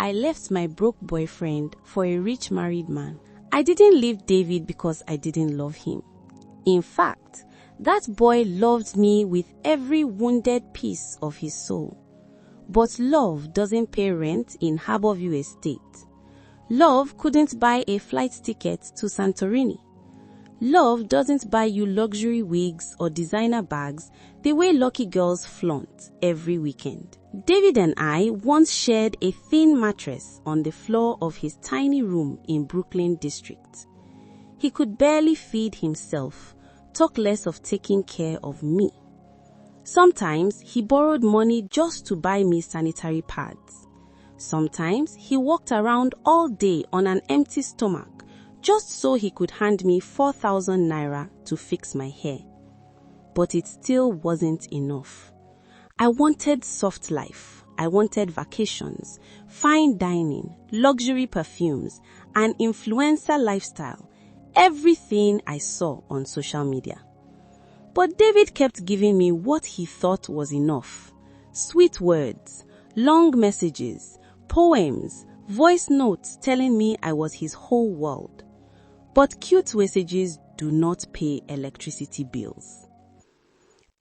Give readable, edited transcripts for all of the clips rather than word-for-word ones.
I left my broke boyfriend for a rich married man. I didn't leave David because I didn't love him. In fact, that boy loved me with every wounded piece of his soul. But love doesn't pay rent in Harborview Estate. Love couldn't buy a flight ticket to Santorini. Love doesn't buy you luxury wigs or designer bags the way lucky girls flaunt every weekend. David and I once shared a thin mattress on the floor of his tiny room in Brooklyn District. He could barely feed himself, talk less of taking care of me. Sometimes he borrowed money just to buy me sanitary pads. Sometimes he walked around all day on an empty stomach just so he could hand me 4,000 naira to fix my hair. But it still wasn't enough. I wanted soft life. I wanted vacations, fine dining, luxury perfumes, an influencer lifestyle, everything I saw on social media. But David kept giving me what he thought was enough. Sweet words, long messages, poems, voice notes telling me I was his whole world. But cute messages do not pay electricity bills.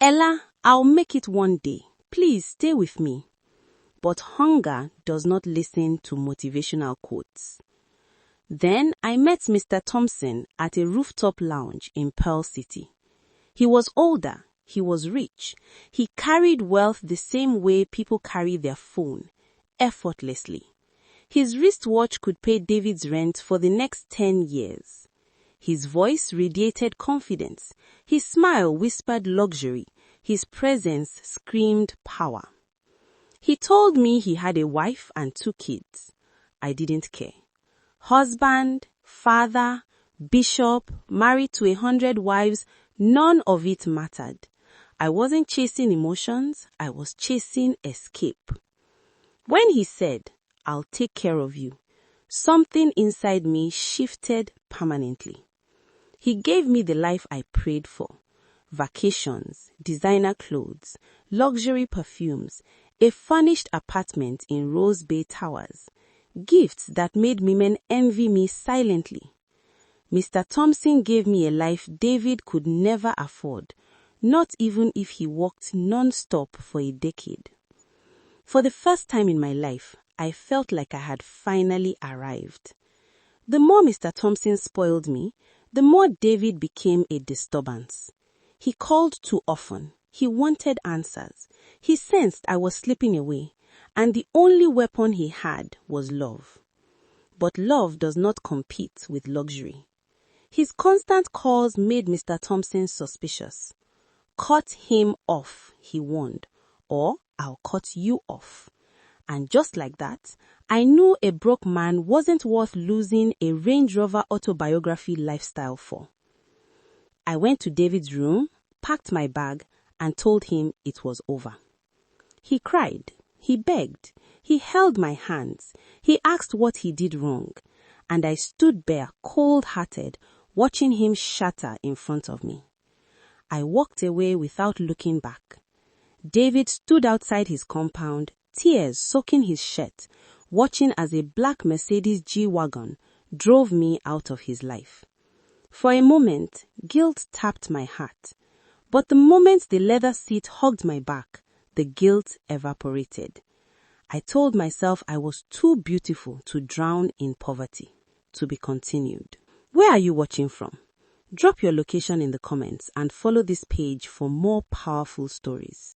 Ella, I'll make it one day. Please stay with me. But hunger does not listen to motivational quotes. Then I met Mr. Thompson at a rooftop lounge in Pearl City. He was older, he was rich, he carried wealth the same way people carry their phone, effortlessly. His wristwatch could pay David's rent for the next 10 years. His voice radiated confidence, his smile whispered luxury, his presence screamed power. He told me he had a wife and 2 kids. I didn't care. Husband, father, bishop, married to 100 wives, none of it mattered. I wasn't chasing emotions, I was chasing escape. When he said, I'll take care of you, something inside me shifted permanently. He gave me the life I prayed for. Vacations, designer clothes, luxury perfumes, a furnished apartment in Rose Bay Towers, gifts that made women envy me silently. Mr. Thompson gave me a life David could never afford, not even if he worked non-stop for a decade. For the first time in my life, I felt like I had finally arrived. The more Mr. Thompson spoiled me, the more David became a disturbance. He called too often. He wanted answers. He sensed I was slipping away, and the only weapon he had was love. But love does not compete with luxury. His constant calls made Mr. Thompson suspicious. Cut him off, he warned, or I'll cut you off. And just like that, I knew a broke man wasn't worth losing a Range Rover autobiography lifestyle for. I went to David's room, packed my bag, and told him it was over. He cried, he begged, he held my hands, he asked what he did wrong, and I stood there cold-hearted, watching him shatter in front of me. I walked away without looking back. David stood outside his compound, tears soaking his shirt, watching as a black Mercedes G-Wagon drove me out of his life. For a moment, guilt tapped my heart. But the moment the leather seat hugged my back, the guilt evaporated. I told myself I was too beautiful to drown in poverty. To be continued. Where are you watching from? Drop your location in the comments and follow this page for more powerful stories.